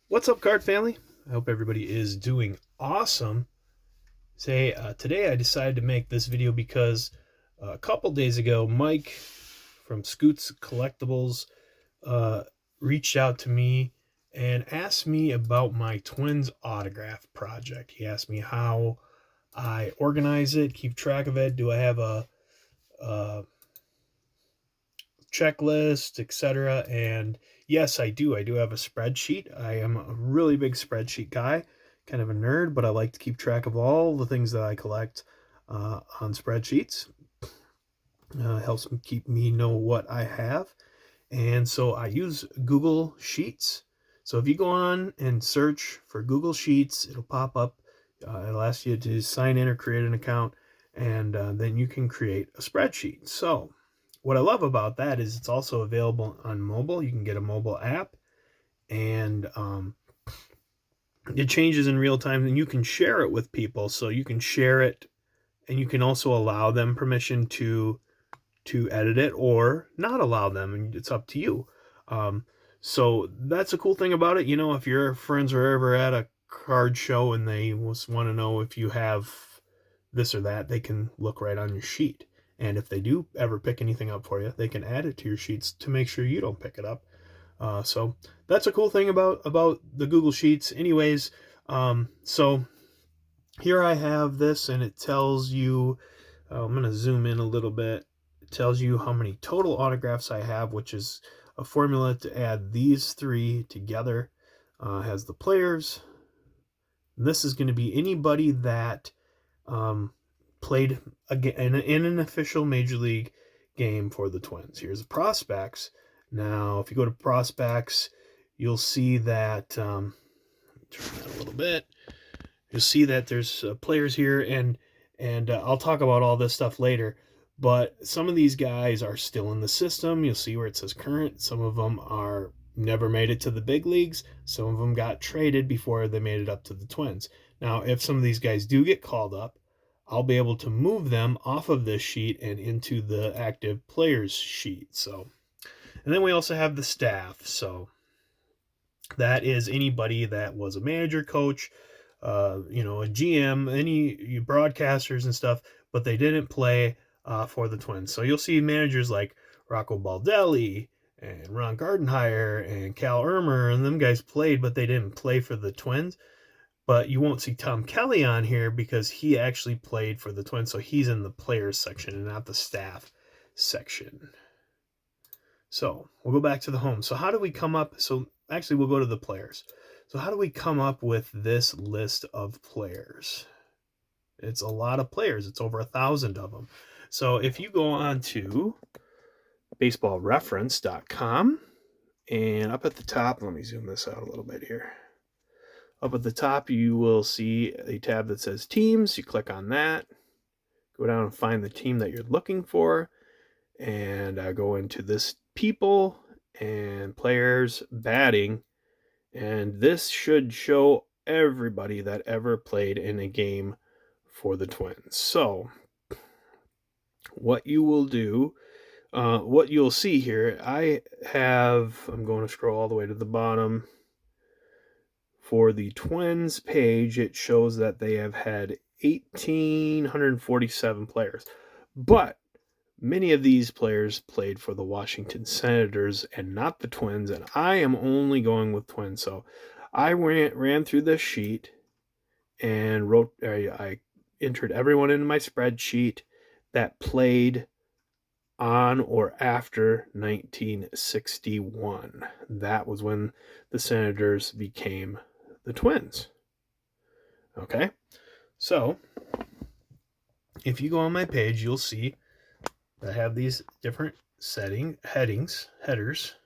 What's up, card family? I hope everybody is doing awesome. Today I decided to make this video because a couple days ago, Mike from Scoots Collectibles uh, reached out to me and asked me about my twins autograph project. He asked me how I organize it, keep track of it. Do I have a checklist, etc.? And yes, I do. I do have a spreadsheet. I am a really big spreadsheet guy, kind of a nerd, but I like to keep track of all the things that I collect on spreadsheets. Helps me keep me know what I have. And so I use Google Sheets. So if you go on and search for Google Sheets, it'll pop up. It'll ask you to sign in or create an account, and then you can create a spreadsheet. So what I love about that is it's also available on mobile. You can get a mobile app, and it changes in real time, and you can share it with people. So you can share it, and you can also allow them permission to edit it or not allow them, and it's up to you. Um, so that's a cool thing about it. You know, if your friends are ever at a card show and they want to know if you have this or that, they can look right on your sheet. And if they do ever pick anything up for you, they can add it to your sheets to make sure you don't pick it up. So that's a cool thing about the Google Sheets. Anyways, so here I have this, and it tells you. I'm going to zoom in a little bit. It tells you how many total autographs I have, which is a formula to add these three together. Has the players. And this is going to be anybody that um, played in an official major league game for the Twins. Here's the prospects. Now, if you go to prospects, you'll see that. Turn that a little bit. You'll see that there's players here, and I'll talk about all this stuff later. But some of these guys are still in the system. You'll see where it says current. Some of them are never made it to the big leagues. Some of them got traded before they made it up to the Twins. Now, if some of these guys do get called up, I'll be able to move them off of this sheet and into the active players sheet. So, and then we also have the staff. So that is anybody that was a manager, coach, a GM, any broadcasters and stuff, but they didn't play for the Twins. So you'll see managers like Rocco Baldelli and Ron Gardenhire and Cal Irmer, and them guys played, but they didn't play for the Twins. But you won't see Tom Kelly on here because he actually played for the Twins, so he's in the players section and not the staff section. So we'll go back to the home. So how do we come up? So actually, we'll go to the players. So how do we come up with this list of players? It's a lot of players. It's over 1,000 of them. So if you go on to baseballreference.com, and up at the top, let me zoom this out a little bit here. Up at the top, you will see a tab that says teams. You click on that, go down and find the team that you're looking for, and go into this people and players batting, and this should show everybody that ever played in a game for the Twins. So what you will do, what you'll see here, I'm going to scroll all the way to the bottom. For the Twins page, it shows that they have had 1,847 players, but many of these players played for the Washington Senators and not the Twins, and I am only going with Twins. So I ran through this sheet and I entered everyone into my spreadsheet that played on or after 1961. That was when the Senators became the Twins. Okay, so if you go on my page, you'll see that have these different headers,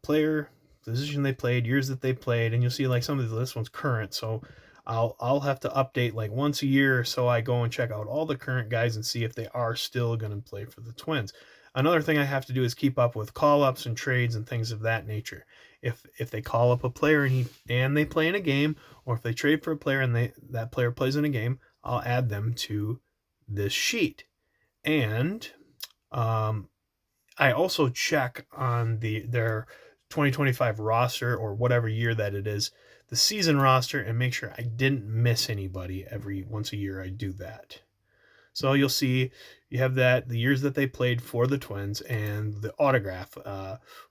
player, position they played, years that they played, and you'll see like some of this one's current. So I'll have to update like once a year, so I go and check out all the current guys and see if they are still going to play for the Twins. Another thing I have to do is keep up with call-ups and trades and things of that nature. If they call up a player and they play in a game, or if they trade for a player and that player plays in a game, I'll add them to this sheet. And I also check on their 2025 roster, or whatever year that it is, the season roster, and make sure I didn't miss anybody. Every once a year I do that. So you'll see you have that, the years that they played for the Twins, and the autograph,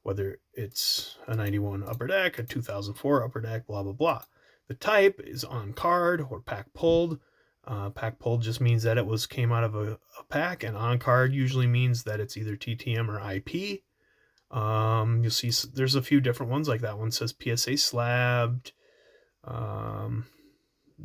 whether it's a 91 Upper Deck, a 2004 Upper Deck, blah, blah, blah. The type is on card or pack pulled. Pack pulled just means that it came out of a pack, and on card usually means that it's either TTM or IP. You'll see there's a few different ones, like that one says PSA slabbed.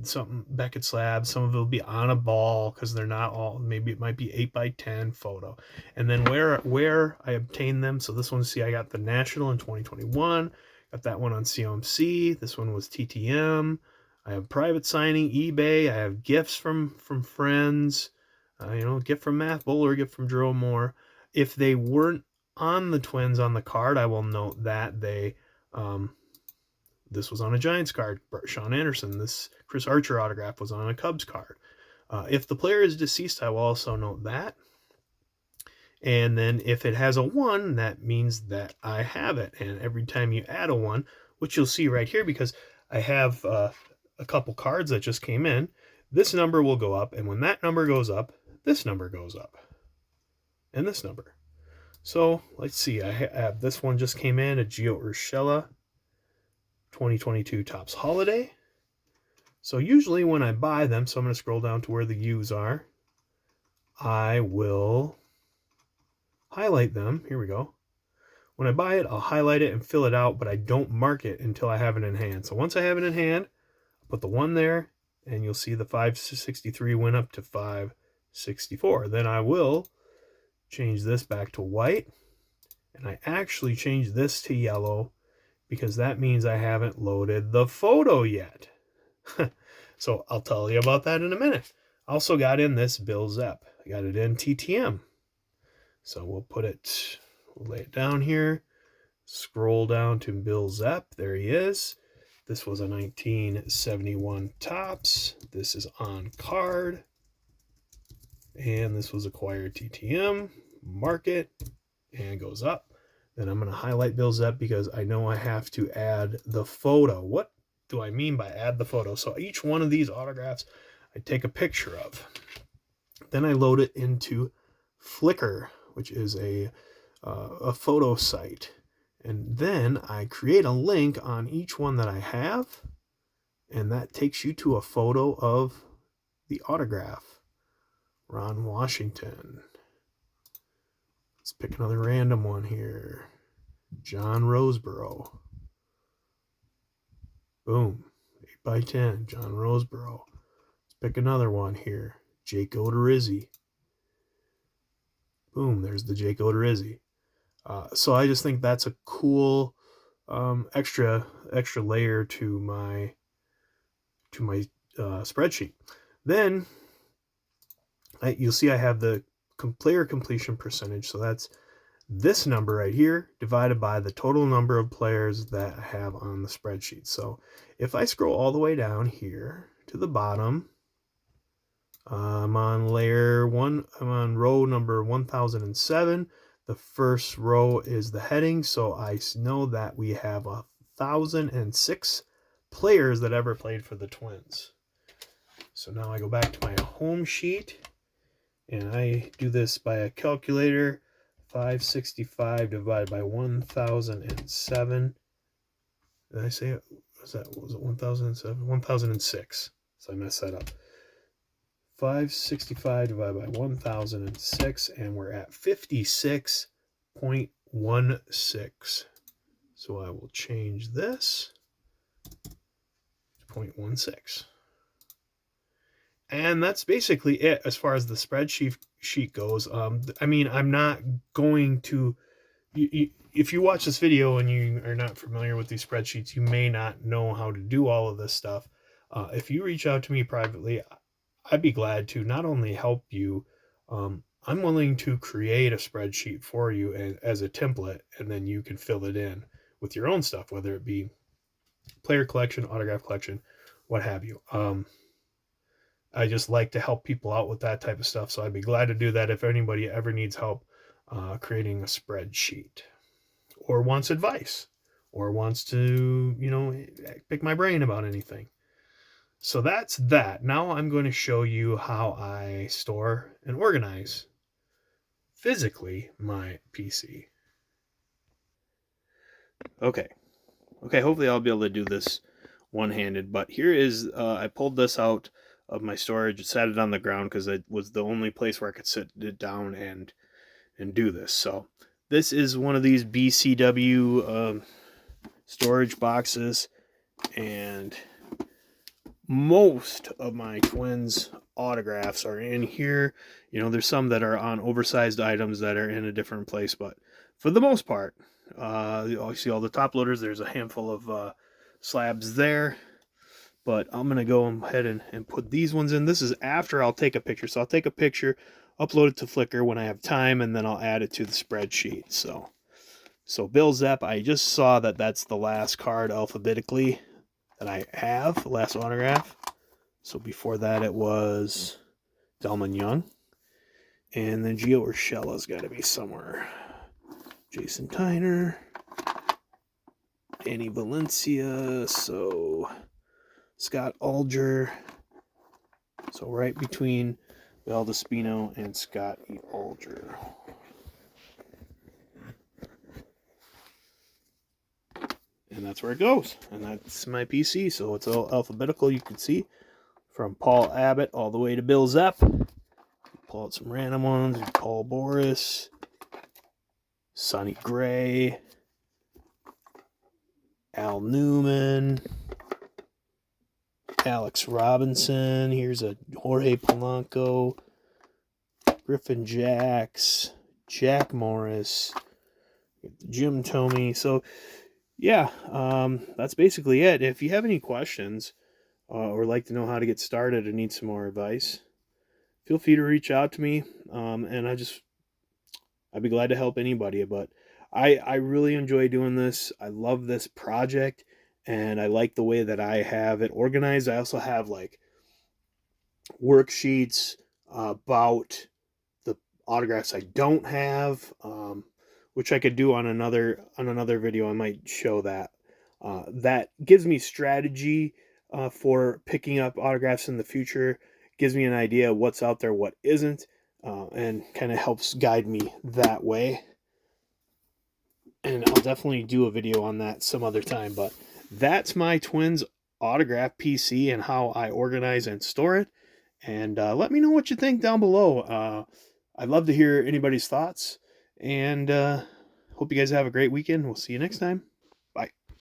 Something Beckett slab. Some of it will be on a ball because they're not all. Maybe it might be 8x10 photo. And then where I obtained them. So this one, see, I got the National in 2021. Got that one on COMC. This one was TTM. I have private signing, eBay. I have gifts from friends. Gift from Matt Bowler, gift from Jerome Moore. If they weren't on the Twins on the card, I will note that they. This was on a Giants card, Sean Anderson. This Chris Archer autograph was on a Cubs card. If the player is deceased, I will also note that. And then if it has a 1, that means that I have it. And every time you add a 1, which you'll see right here, because I have a couple cards that just came in, this number will go up. And when that number goes up, this number goes up. And this number. So let's see. I have this one just came in, a Gio Urshela 2022 Topps Holiday. So usually when I buy them, so I'm going to scroll down to where the U's are, I will highlight them. Here we go. When I buy it, I'll highlight it and fill it out, but I don't mark it until I have it in hand. So once I have it in hand, I'll put the 1 there, and you'll see the 563 went up to 564. Then I will change this back to white, and I actually change this to yellow because that means I haven't loaded the photo yet. So I'll tell you about that in a minute. I also got in this Bill Zepp. I got it in TTM. So we'll lay it down here, scroll down to Bill Zepp. There he is. This was a 1971 Topps. This is on card. And this was acquired TTM. Mark it, and it goes up. Then I'm going to highlight Bill Zepp because I know I have to add the photo. What do I mean by add the photo? So each one of these autographs I take a picture of. Then I load it into Flickr, which is a photo site. And then I create a link on each one that I have, and that takes you to a photo of the autograph. Ron Washington. Let's pick another random one here. John Roseboro. Boom. 8x10. John Roseboro. Let's pick another one here. Jake Odorizzi. Boom. There's the Jake Odorizzi. So I just think that's a cool extra layer to my spreadsheet. Then you'll see I have the player completion percentage. So that's this number right here divided by the total number of players that I have on the spreadsheet. So if I scroll all the way down here to the bottom, I'm on layer 1. I'm on row number 1007. The first row is the heading, so I know that we have 1,006 players that ever played for the Twins. So now I go back to my home sheet, and I do this by a calculator. 565 divided by 1,007. Did I say it? Was it 1,007? 1,006. So I messed that up. 565 divided by 1,006, and we're at 56.16. So I will change this to 0.16. And that's basically it as far as the spreadsheet goes. I mean, I'm not going to... if you watch this video and you are not familiar with these spreadsheets, you may not know how to do all of this stuff. If you reach out to me privately, I'd be glad to not only help you, I'm willing to create a spreadsheet for you as a template, and then you can fill it in with your own stuff, whether it be player collection, autograph collection, what have you. I just like to help people out with that type of stuff, so I'd be glad to do that if anybody ever needs help creating a spreadsheet or wants advice or wants to, pick my brain about anything. So that's that. Now I'm going to show you how I store and organize physically my PC. Okay. Hopefully I'll be able to do this one-handed, but here is, I pulled this out of my storage, sat it on the ground because it was the only place where I could sit it down and do this. So this is one of these BCW storage boxes, and most of my twins' autographs are in here. There's some that are on oversized items that are in a different place, but for the most part, you see all the top loaders. There's a handful of slabs there, but I'm going to go ahead and put these ones in. This is after I'll take a picture. So I'll take a picture, upload it to Flickr when I have time, and then I'll add it to the spreadsheet. So Bill Zepp, I just saw that that's the last card alphabetically that I have, last autograph. So before that it was Delman Young. And then Gio Urshela's got to be somewhere. Jason Tyner. Danny Valencia. So Scott Alger. So right between Val Despino and Scott E. Alger. And that's where it goes. And that's my PC. So it's all alphabetical, you can see. From Paul Abbott all the way to Bill Zepp. Pull out some random ones. Paul Boris. Sonny Gray. Al Newman. Alex Robinson. Here's a Jorge Polanco. Griffin Jacks. Jack Morris. Jim Thome. So, yeah, that's basically it. If you have any questions or like to know how to get started or need some more advice, feel free to reach out to me. And I'd be glad to help anybody. But I really enjoy doing this. I love this project, and I like the way that I have it organized. I also have like worksheets about the autographs I don't have, which I could do on another video. I might show that. That gives me strategy for picking up autographs in the future. Gives me an idea of what's out there, what isn't, and kind of helps guide me that way. And I'll definitely do a video on that some other time. But that's my Twins autograph PC and how I organize and store it. And let me know what you think down below. I'd love to hear anybody's thoughts. And hope you guys have a great weekend. We'll see you next time.